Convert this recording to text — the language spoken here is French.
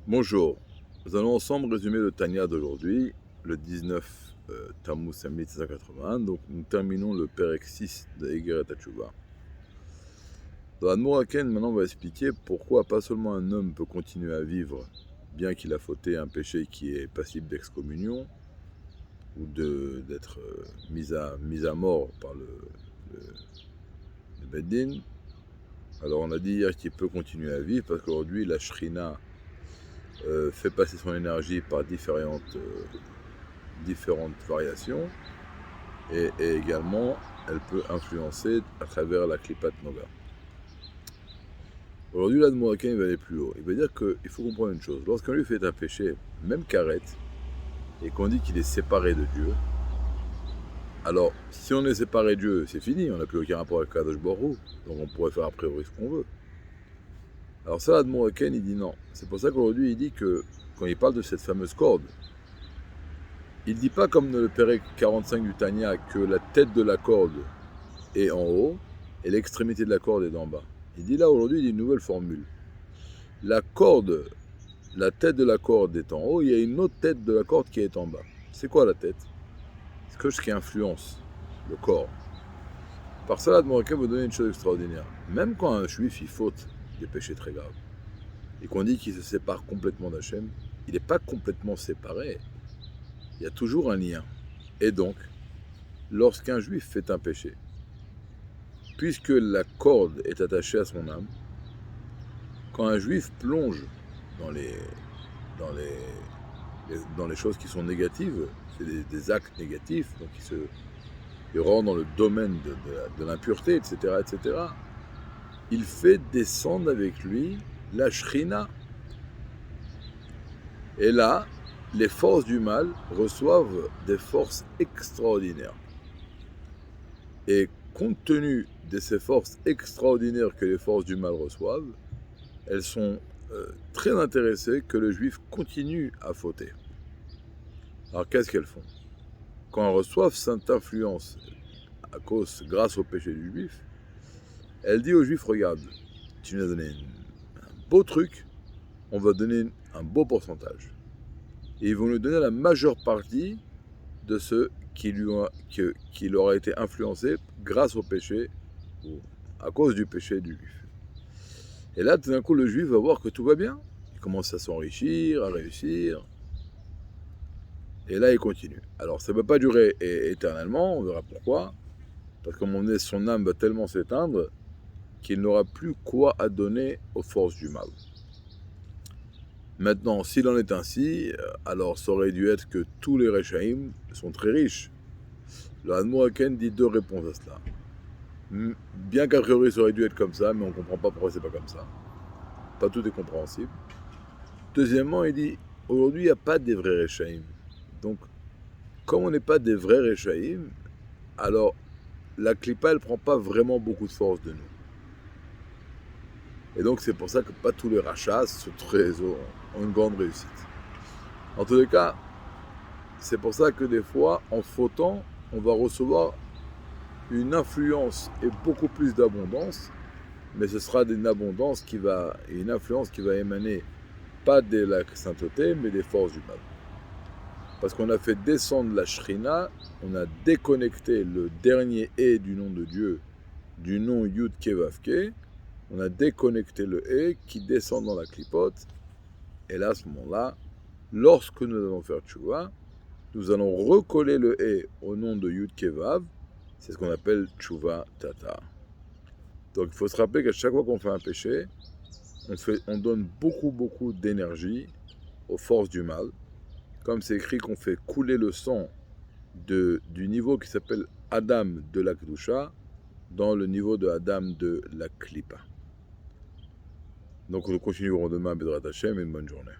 Bonjour, nous allons ensemble résumer le Tanya d'aujourd'hui, le 19 Tammuz 1780. Donc nous terminons le Perek 6 de Egeret HaTshuva. Dans l'Admoraken, maintenant on va expliquer pourquoi pas seulement un homme peut continuer à vivre, bien qu'il a fauté un péché qui est passible d'excommunion, ou d'être mis à mort par le Beddin. Alors on a dit hier qu'il peut continuer à vivre parce qu'aujourd'hui la Shrina fait passer son énergie par différentes variations et également elle peut influencer à travers la Klipat Nova. Aujourd'hui l'Admoraken va aller plus haut. Il va dire qu'il faut comprendre une chose. Lorsqu'on lui fait un péché, même karet, et qu'on dit qu'il est séparé de Dieu, alors si on est séparé de Dieu, c'est fini, on n'a plus aucun rapport avec Kadosh Baruch Hu, donc on pourrait faire a priori ce qu'on veut. Alors ça, l'Admoraken, il dit non. C'est pour ça qu'aujourd'hui, il dit que, quand il parle de cette fameuse corde, il ne dit pas comme dans le Pérec 45 du Tanya que la tête de la corde est en haut et l'extrémité de la corde est en bas. Il dit là, aujourd'hui, il dit une nouvelle formule. La corde, la tête de la corde est en haut, il y a une autre tête de la corde qui est en bas. C'est quoi la tête? C'est quelque chose qui influence le corps. Par ça, l'Admoraken veut donner une chose extraordinaire. Même quand un juif, il faute des péchés très graves, et qu'on dit qu'il se sépare complètement d'Hachem, il n'est pas complètement séparé. Il y a toujours un lien. Et donc, lorsqu'un juif fait un péché, puisque la corde est attachée à son âme, quand un juif plonge dans les choses qui sont négatives, c'est des actes négatifs, donc il rentre dans le domaine de l'impureté, etc., etc., il fait descendre avec lui la Shrina. Et là, les forces du mal reçoivent des forces extraordinaires. Et compte tenu de ces forces extraordinaires que les forces du mal reçoivent, elles sont très intéressées que le juif continue à fauter. Alors qu'est-ce qu'elles font? Quand elles reçoivent cette influence grâce au péché du juif, elle dit au juif, regarde, tu nous as donné un beau truc, on va donner un beau pourcentage. Et ils vont lui donner la majeure partie de ce qui leur a été influencé grâce au péché, ou à cause du péché du juif. Et là, tout d'un coup, le juif va voir que tout va bien. Il commence à s'enrichir, à réussir. Et là, il continue. Alors, ça ne va pas durer éternellement, on verra pourquoi. Parce qu'à un moment donné, son âme va tellement s'éteindre qu'il n'aura plus quoi à donner aux forces du mal. Maintenant, s'il en est ainsi, alors ça aurait dû être que tous les Rechaïm sont très riches. Le Admoraken dit deux réponses à cela. Bien qu'a priori ça aurait dû être comme ça, mais on ne comprend pas pourquoi c'est pas comme ça. Pas tout est compréhensible. Deuxièmement, il dit, aujourd'hui il n'y a pas des vrais Rechaïm. Donc, comme on n'est pas des vrais Rechaïm, alors la Klippa, elle ne prend pas vraiment beaucoup de force de nous. Et donc c'est pour ça que pas tous les rachas ont une grande réussite. En tous les cas, c'est pour ça que des fois, en fautant, on va recevoir une influence et beaucoup plus d'abondance, mais ce sera une influence qui va émaner pas de la sainteté, mais des forces du mal. Parce qu'on a fait descendre la Shrina, on a déconnecté le dernier E du nom de Dieu, du nom Yud Kevavke, on a déconnecté le E qui descend dans la clipote, et là, à ce moment-là, lorsque nous allons faire Tchouva, nous allons recoller le E au nom de Yud Kevav, c'est ce qu'on appelle Tchouva Tata. Donc il faut se rappeler qu'à chaque fois qu'on fait un péché, on donne beaucoup d'énergie aux forces du mal. Comme c'est écrit qu'on fait couler le sang du niveau qui s'appelle Adam de la Kedusha dans le niveau de Adam de la Klippa. Donc nous continuerons demain, Bédrat Hashem, et une bonne journée.